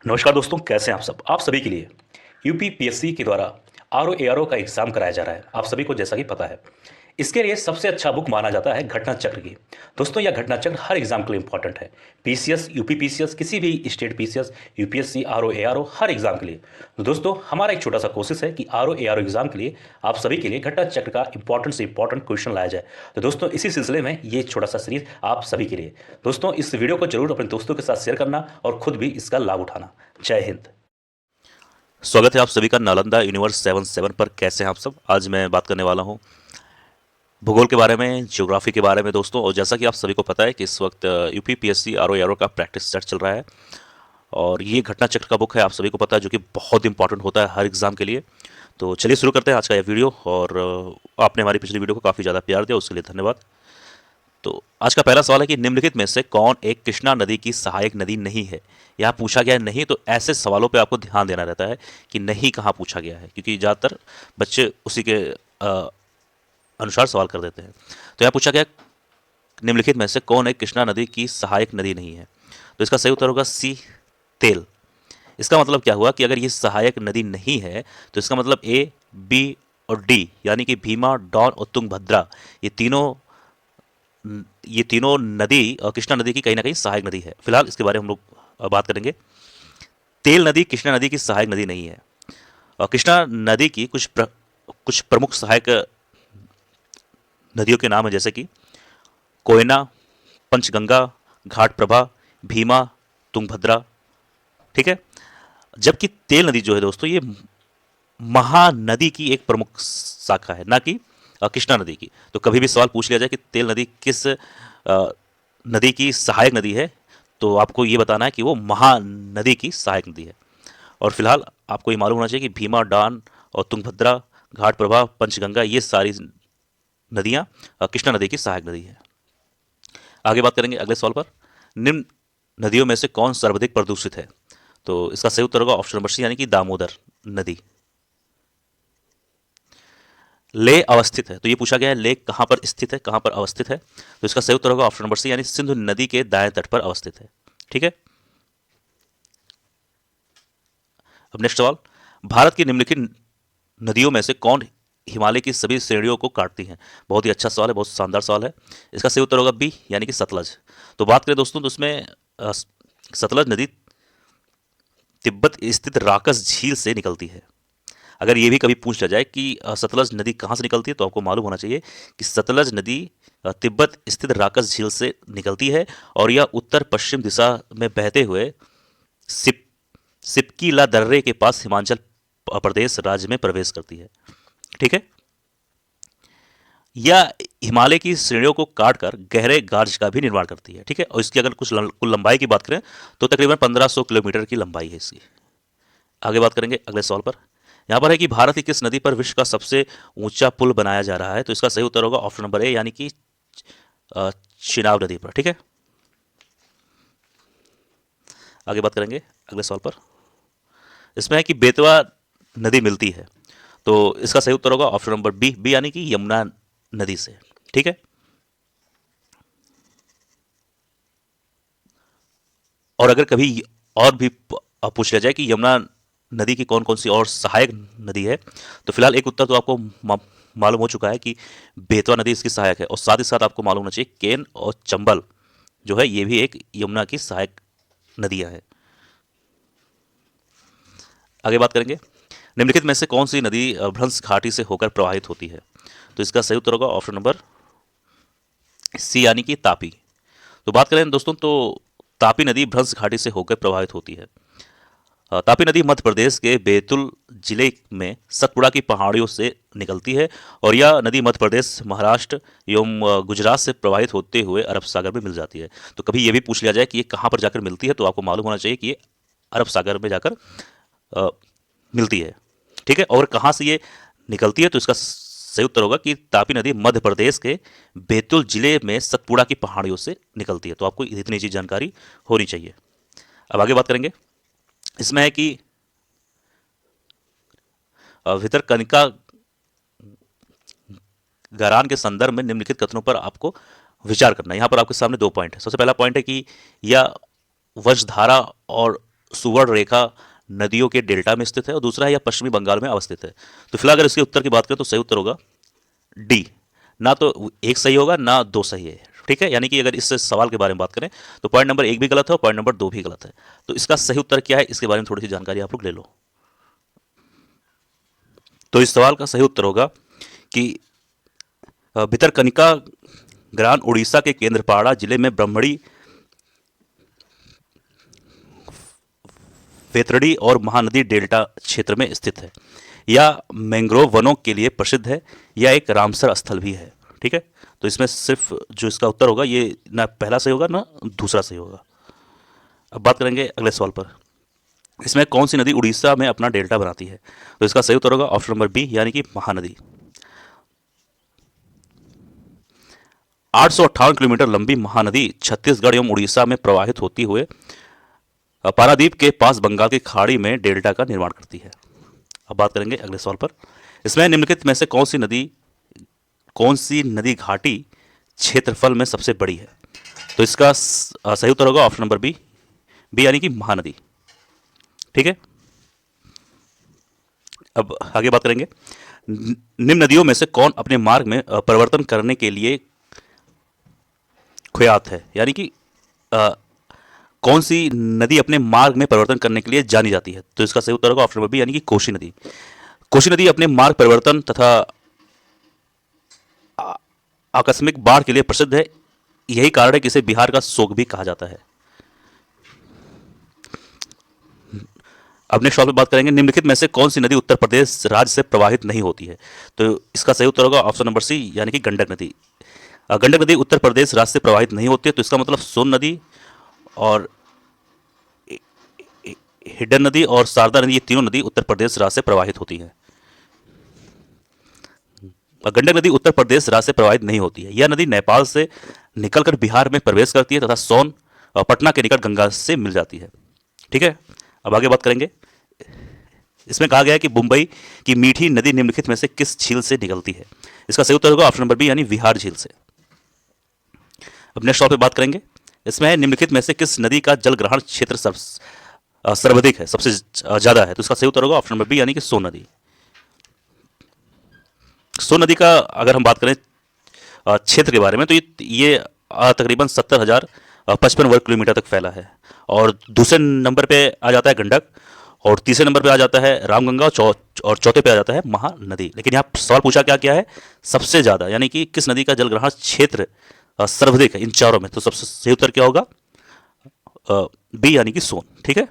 नमस्कार दोस्तों, कैसे हैं आप सब। आप सभी के लिए यूपीपीएससी के द्वारा आरओ एआरओ का एग्जाम कराया जा रहा है। आप सभी को जैसा कि पता है, इसके लिए सबसे अच्छा बुक माना जाता है घटना चक्र की। दोस्तों, यह घटना चक्र हर एग्जाम के लिए इंपॉर्टेंट है। पीसीएस, यूपीपीसीएस, किसी भी state PCS, UPSC, RO ARO, हर एग्जाम के लिए। तो दोस्तों, हमारा एक छोटा सा कोशिश है कि आरओ एआरओ एग्जाम के लिए आप सभी के लिए घटना चक्र का इंपॉर्टेंट से इंपॉर्टेंट क्वेश्चन लाया जाए। तो दोस्तों, इसी सिलसिले में ये छोटा सा सीरीज आप सभी के लिए। दोस्तों, इस वीडियो को जरूर अपने दोस्तों के साथ शेयर करना और खुद भी इसका लाभ उठाना। जय हिंद। स्वागत है आप सभी का नालंदा यूनिवर्स 77 पर। कैसे हैं आप सब। आज मैं बात करने वाला हूं भूगोल के बारे में, ज्योग्राफी के बारे में दोस्तों। और जैसा कि आप सभी को पता है कि इस वक्त यूपी पीएससी आरओ एआरओ का प्रैक्टिस सेट चल रहा है और ये घटना चक्र का बुक है, आप सभी को पता है, जो कि बहुत इंपॉर्टेंट होता है हर एग्जाम के लिए। तो चलिए शुरू करते हैं आज का यह वीडियो। और आपने हमारी पिछली वीडियो को काफ़ी ज़्यादा प्यार दिया, उसके लिए धन्यवाद। तो आज का पहला सवाल है कि निम्नलिखित में से कौन एक कृष्णा नदी की सहायक नदी नहीं है। यहाँ पूछा गया है नहीं, तो ऐसे सवालों पे आपको ध्यान देना रहता है कि नहीं कहाँ पूछा गया है, क्योंकि ज़्यादातर बच्चे उसी के अनुसार सवाल कर देते हैं। तो यहाँ पूछा गया निम्नलिखित में से कौन एक कृष्णा नदी की सहायक नदी नहीं है। तो इसका सही उत्तर होगा सी, तेल। इसका मतलब क्या हुआ कि अगर ये सहायक नदी नहीं है तो इसका मतलब ए, बी और डी, यानी कि भीमा, डॉन और तुंगभद्रा, ये तीनों नदी कृष्णा नदी की कहीं ना कहीं सहायक नदी है। फिलहाल इसके बारे में हम लोग बात करेंगे। तेल नदी कृष्णा नदी की सहायक नदी नहीं है। और कृष्णा नदी की कुछ प्रमुख सहायक नदियों के नाम है, जैसे कि कोयना, पंचगंगा, घाट प्रभा, भीमा, तुंगभद्रा। ठीक है। जबकि तेल नदी जो है दोस्तों, ये महानदी की एक प्रमुख शाखा है, ना कि कृष्णा नदी की। तो कभी भी सवाल पूछ लिया जाए कि तेल नदी किस नदी की सहायक नदी है, तो आपको ये बताना है कि वो महानदी की सहायक नदी है। और फिलहाल आपको ये मालूम होना चाहिए कि भीमा, डान और तुंगभद्रा, घाट प्रभा, पंचगंगा, ये सारी नदियाँ कृष्णा नदी की सहायक नदी है। आगे बात करेंगे अगले सवाल पर। निम्न नदियों में से कौन सर्वाधिक प्रदूषित है। तो इसका सही उत्तर होगा ऑप्शन नंबर सी, यानी कि दामोदर नदी। ले अवस्थित है, तो ये पूछा गया है ले कहाँ पर स्थित है, कहाँ पर अवस्थित है। तो इसका सही उत्तर होगा ऑप्शन नंबर सी, यानी सिंधु नदी के दाएं तट पर अवस्थित है। ठीक है। अब नेक्स्ट सवाल, भारत की निम्नलिखित नदियों में से कौन हिमालय की सभी श्रेणियों को काटती हैं। बहुत ही अच्छा सवाल है, बहुत शानदार सवाल है। इसका सही उत्तर होगा बी, यानी कि सतलज। तो बात करें दोस्तों, तो उसमें सतलज नदी तिब्बत स्थित राकस झील से निकलती है। अगर ये भी कभी पूछ लिया जाए कि सतलज नदी कहाँ से निकलती है, तो आपको मालूम होना चाहिए कि सतलज नदी तिब्बत स्थित राकस झील से निकलती है और यह उत्तर पश्चिम दिशा में बहते हुए सिपकीला दर्रे के पास हिमाचल प्रदेश राज्य में प्रवेश करती है। ठीक है। यह हिमालय की श्रेणियों को काटकर गहरे गार्ज का भी निर्माण करती है। ठीक है। और इसकी अगर कुल लंबाई की बात करें तो तकरीबन 1500 किलोमीटर की लंबाई है इसकी। आगे बात करेंगे अगले सवाल पर। यहाँ पर है कि भारत की किस नदी पर विश्व का सबसे ऊंचा पुल बनाया जा रहा है। तो इसका सही उत्तर होगा ऑप्शन नंबर ए, यानी कि चिनाब नदी पर। ठीक है। आगे बात करेंगे अगले सवाल पर। इसमें है कि बेतवा नदी मिलती है, तो इसका सही उत्तर होगा ऑप्शन नंबर बी, यानी कि यमुना नदी से। ठीक है। और अगर कभी और भी पूछ लिया जाए कि यमुना नदी की कौन कौन सी और सहायक नदी है, तो फिलहाल एक उत्तर तो आपको मालूम हो चुका है कि बेतवा नदी इसकी सहायक है। और साथ ही साथ आपको मालूम होना चाहिए केन और चंबल जो है, ये भी एक यमुना की सहायक नदियां हैं। आगे बात करेंगे, निम्नलिखित में से कौन सी नदी भ्रंश घाटी से होकर प्रवाहित होती है। तो इसका सही उत्तर होगा ऑप्शन नंबर सी, यानी कि तापी। तो बात करें दोस्तों, तो तापी नदी भ्रंश घाटी से होकर प्रवाहित होती है। तापी नदी मध्य प्रदेश के बैतूल जिले में सतपुड़ा की पहाड़ियों से निकलती है और यह नदी मध्य प्रदेश, महाराष्ट्र एवं गुजरात से प्रवाहित होते हुए अरब सागर में मिल जाती है। तो कभी ये भी पूछ लिया जाए कि ये कहाँ पर जाकर मिलती है, तो आपको मालूम होना चाहिए कि ये अरब सागर में जाकर मिलती है। ठीक है। और कहाँ से ये निकलती है, तो इसका सही उत्तर होगा कि तापी नदी मध्य प्रदेश के बैतूल जिले में सतपुड़ा की पहाड़ियों से निकलती है। तो आपको इतनी चीज जानकारी होनी चाहिए। अब आगे बात करेंगे। इसमें है कि भितरकनिका गरान के संदर्भ में निम्नलिखित कथनों पर आपको विचार करना है। यहाँ पर आपके सामने दो पॉइंट है। सबसे पहला पॉइंट है कि यह वज्रधारा और सुवर्ण रेखा नदियों के डेल्टा में स्थित है और दूसरा है यह पश्चिमी बंगाल में अवस्थित है। तो फिलहाल अगर इसके उत्तर की बात करें तो सही उत्तर होगा डी। ना तो एक सही होगा ना दो सही है, ठीक है। यानी कि अगर इस सवाल के बारे में बात करें तो पॉइंट नंबर एक भी गलत है और पॉइंट नंबर दो भी गलत है। तो इसका सही उत्तर क्या है इसके बारे में थोड़ी सी जानकारी आप लोग ले लो। तो इस सवाल का सही उत्तर होगा कि भितरकनिका ग्राम उड़ीसा के केंद्रपाड़ा जिले में ब्रह्मणी, वेतरणी और महानदी डेल्टा क्षेत्र में स्थित है। यह मैंग्रोव वनों के लिए प्रसिद्ध है। यह एक रामसर स्थल भी है, ठीक है। तो इसमें सिर्फ जो इसका उत्तर होगा ये ना पहला सही होगा ना दूसरा सही होगा। अब बात करेंगे अगले सवाल पर। इसमें कौन सी नदी उड़ीसा में अपना डेल्टा बनाती है? तो इसका सही उत्तर होगा ऑप्शन नंबर बी यानी कि महानदी। 858 किलोमीटर लंबी महानदी छत्तीसगढ़ एवं उड़ीसा में प्रवाहित होती हुए पारादीप के पास बंगाल की खाड़ी में डेल्टा का निर्माण करती है। अब बात करेंगे अगले सवाल पर। इसमें निम्नलिखित में से कौन सी नदी घाटी क्षेत्रफल में सबसे बड़ी है? तो इसका सही उत्तर होगा ऑप्शन नंबर बी, बी यानी कि महानदी, ठीक है। अब आगे बात करेंगे। निम्न नदियों में से कौन अपने मार्ग में परिवर्तन करने के लिए खुयात है? यानी कि कौन सी नदी अपने मार्ग में परिवर्तन करने के लिए जानी जाती है? तो इसका सही उत्तर होगा ऑप्शन नंबर बी यानी कि कोशी नदी। कोशी नदी अपने मार्ग परिवर्तन तथा आकस्मिक बाढ़ के लिए प्रसिद्ध है। यही कारण है कि इसे बिहार का शोक भी कहा जाता है। अब नेक्स्ट सवाल पे बात करेंगे। निम्नलिखित में से कौन सी नदी उत्तर प्रदेश राज्य से प्रवाहित नहीं होती है? तो इसका सही उत्तर होगा ऑप्शन नंबर सी यानी कि गंडक नदी। गंडक नदी उत्तर प्रदेश राज्य से प्रवाहित नहीं होती है। तो इसका मतलब सोन नदी और हिडन नदी और शारदा नदी, ये तीनों नदी उत्तर प्रदेश राज्य से प्रवाहित होती हैं। गंडक नदी उत्तर प्रदेश राज्य से प्रवाहित नहीं होती है। यह नदी नेपाल से निकलकर बिहार में प्रवेश करती है तथा सोन और पटना के निकट गंगा से मिल जाती है, ठीक है। अब आगे बात करेंगे। इसमें कहा गया है कि मुंबई की मीठी नदी निम्नलिखित में से किस झील से निकलती है? इसका सही उत्तर होगा ऑप्शन नंबर बी यानी विहार झील से। अब नेक्स्ट सवाल पे बात करेंगे। इसमें है निम्नलिखित में से किस नदी का जल ग्रहण क्षेत्र सर्वाधिक है, सबसे ज्यादा है? तो इसका सही उत्तर होगा ऑप्शन नंबर बी यानी कि सोन नदी। सोन नदी का अगर हम बात करें क्षेत्र के बारे में तो ये तकरीबन 70,055 वर्ग किलोमीटर तक फैला है। और दूसरे नंबर पे आ जाता है गंडक और तीसरे नंबर पे आ जाता है रामगंगा और चौथे पे आ जाता है महानदी। लेकिन यहाँ सवाल पूछा क्या है सबसे ज्यादा, यानी कि किस नदी का जलग्रहण क्षेत्र सर्वाधिक है इन चारों में? तो सबसे सही उत्तर क्या होगा? बी यानी कि सोन, ठीक है।